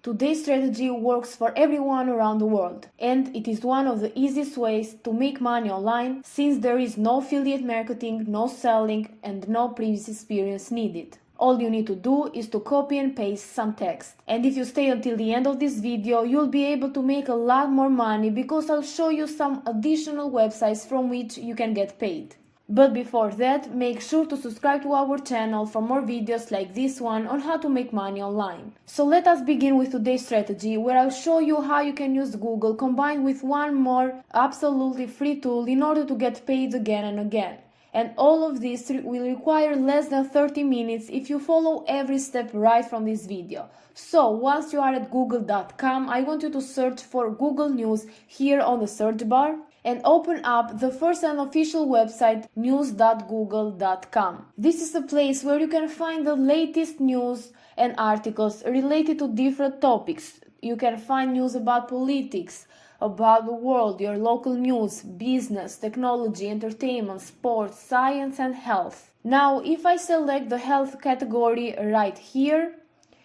Today's strategy works for everyone around the world, and it is one of the easiest ways to make money online since there is no affiliate marketing, no selling, and no previous experience needed. All you need to do is to copy and paste some text. And if you stay until the end of this video, you'll be able to make a lot more money because I'll show you some additional websites from which you can get paid. But before that, make sure to subscribe to our channel for more videos like this one on how to make money online. So let us begin with today's strategy, where I'll show you how you can use Google combined with one more absolutely free tool in order to get paid again and again. And all of this will require less than 30 minutes if you follow every step right from this video. So once you are at google.com, I want you to search for Google News here on the search bar and open up the first and official website, news.google.com. This is a place where you can find the latest news and articles related to different topics. You can find news about politics, about the world, your local news, business, technology, entertainment, sports, science, and health. Now, if I select the health category right here,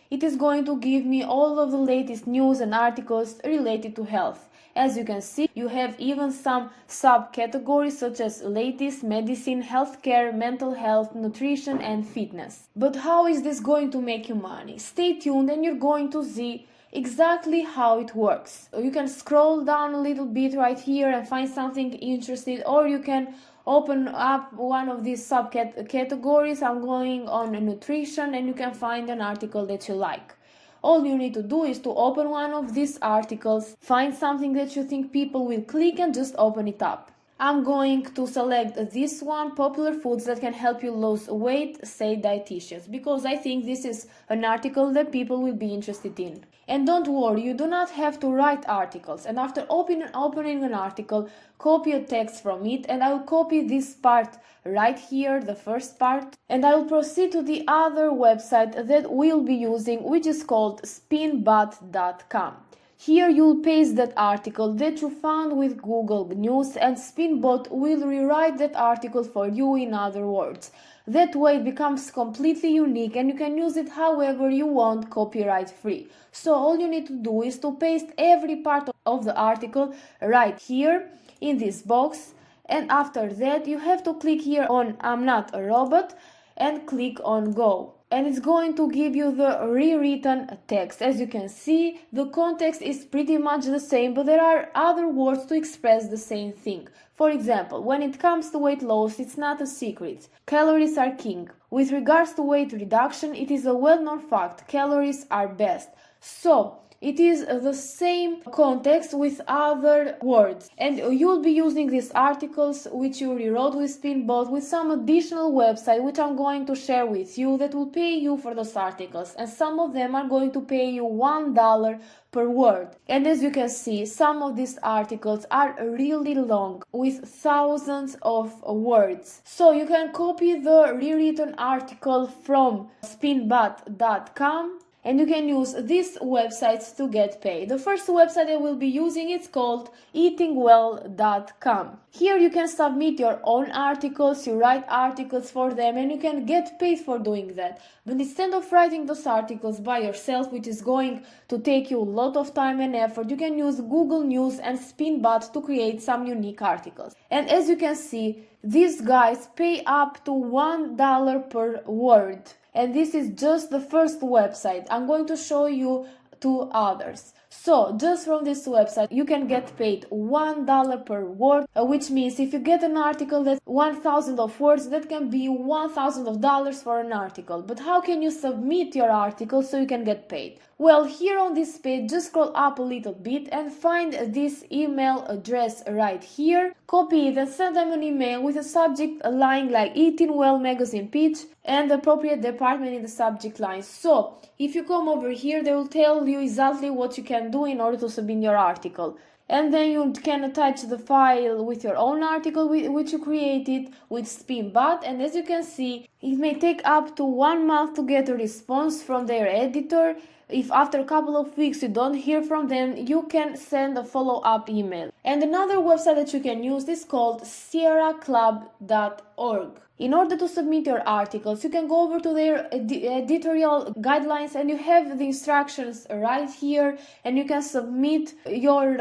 it is going to give me all of the latest news and articles related to health. As you can see, you have even some subcategories such as latest, medicine, healthcare, mental health, nutrition, and fitness. But how is this going to make you money? Stay tuned and you're going to see exactly how it works. You can scroll down a little bit right here and find something interesting, or you can open up one of these subcategories. I'm going on nutrition, and you can find an article that you like. All you need to do is to open one of these articles, find something that you think people will click, and just open it up. I'm going to select this one, popular foods that can help you lose weight, say dietitians, because I think this is an article that people will be interested in. And don't worry, you do not have to write articles. And after opening an article, copy a text from it, and I will copy this part right here, the first part, and I will proceed to the other website that we'll be using, which is called spinbot.com. Here you'll paste that article that you found with Google News, and Spinbot will rewrite that article for you in other words. That way it becomes completely unique and you can use it however you want, copyright free. So all you need to do is to paste every part of the article right here in this box, and after that you have to click here on I'm not a robot and click on go. And it's going to give you the rewritten text. As you can see, the context is pretty much the same, but there are other words to express the same thing. For example, when it comes to weight loss, it's not a secret. Calories are king. With regards to weight reduction, it is a well-known fact. Calories are best. So, it is the same context with other words, and you'll be using these articles which you rewrote with Spinbot with some additional website which I'm going to share with you that will pay you for those articles, and some of them are going to pay you $1 per word. And as you can see, some of these articles are really long with thousands of words. So you can copy the rewritten article from spinbot.com and you can use these websites to get paid. The first website I will be using is called eatingwell.com. Here you can submit your own articles, you write articles for them, and you can get paid for doing that. But instead of writing those articles by yourself, which is going to take you a lot of time and effort, you can use Google News and Spinbot to create some unique articles. And as you can see, these guys pay up to $1 per word. And this is just the first website. I'm going to show you two others. So just from this website you can get paid $1 per word, which means if you get an article that's 1,000 of words, that can be $1,000 for an article. But how can you submit your article so you can get paid? Well, here on this page, just scroll up a little bit and find this email address right here. Copy it and send them an email with a subject line like Eating Well magazine pitch and the appropriate department in the subject line. So if you come over here, they will tell you exactly what you can do in order to submit your article. And then you can attach the file with your own article which you created with Spinbot, and as you can see, it may take up to 1 month to get a response from their editor, If after a couple of weeks you don't hear from them, you can send a follow-up email. And another website that you can use is called sierraclub.org. In order to submit your articles, you can go over to their editorial guidelines and you have the instructions right here, and you can submit your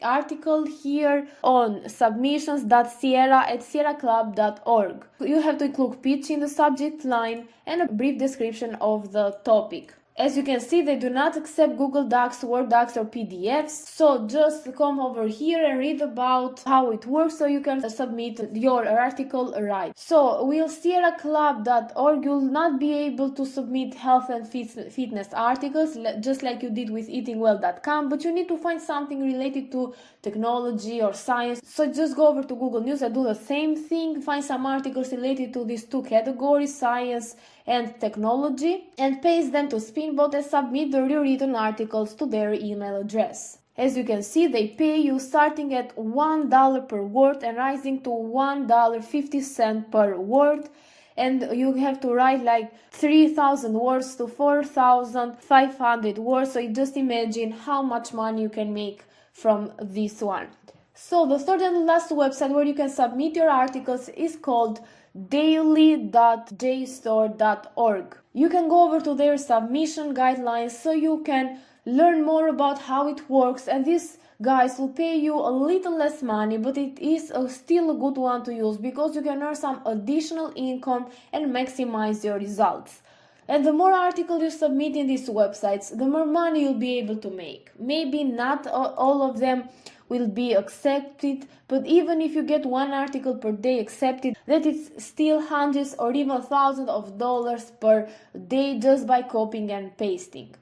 article here on submissions.sierraclub.org. You have to include pitch in the subject line and a brief description of the topic. As you can see, they do not accept Google Docs, Word docs or PDFs, so just come over here and read about how it works so you can submit your article right. So with sierraclub.org you'll not be able to submit health and fitness articles just like you did with eatingwell.com, but you need to find something related to technology or science. So just go over to Google News and do the same thing, find some articles related to these two categories, science and technology, and paste them to Spinbot and submit the rewritten articles to their email address. As you can see, they pay you starting at $1 per word and rising to $1.50 per word, and you have to write like 3,000 words to 4,500 words, so you just imagine how much money you can make from this one. So the third and last website where you can submit your articles is called daily.jstor.org. You can go over to their submission guidelines so you can learn more about how it works, and these guys will pay you a little less money, but it is still a good one to use because you can earn some additional income and maximize your results. And the more articles you submit in these websites, the more money you'll be able to make. Maybe not all of them will be accepted, but even if you get one article per day accepted, that is still hundreds or even thousands of dollars per day just by copying and pasting.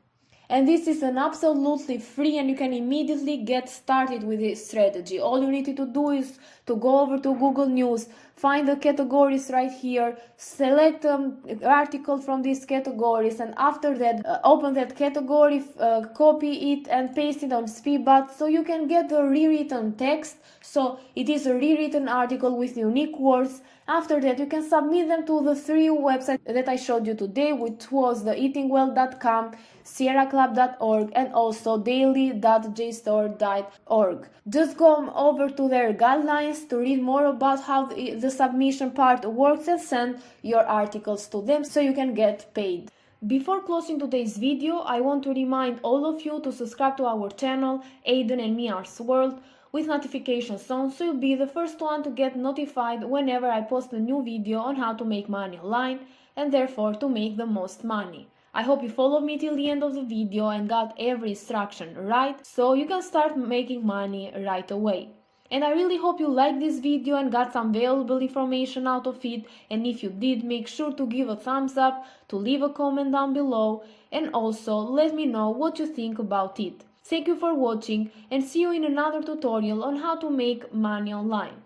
And this is an absolutely free, and you can immediately get started with this strategy. All you need to do is to go over to Google News, find the categories right here, select an article from these categories, and after that open that category, copy it and paste it on Spinbot so you can get the rewritten text. So it is a rewritten article with unique words. After that you can submit them to the three websites that I showed you today, which was the eatingwell.com, sierraclub.org and also daily.jstor.org. Just go over to their guidelines to read more about how the submission part works and send your articles to them so you can get paid. Before closing today's video, I want to remind all of you to subscribe to our channel, Aiden and Mia's World, with notifications on so you'll be the first one to get notified whenever I post a new video on how to make money online and therefore to make the most money. I hope you followed me till the end of the video and got every instruction right so you can start making money right away. And I really hope you liked this video and got some valuable information out of it, and if you did, make sure to give a thumbs up, to leave a comment down below, and also let me know what you think about it. Thank you for watching and see you in another tutorial on how to make money online.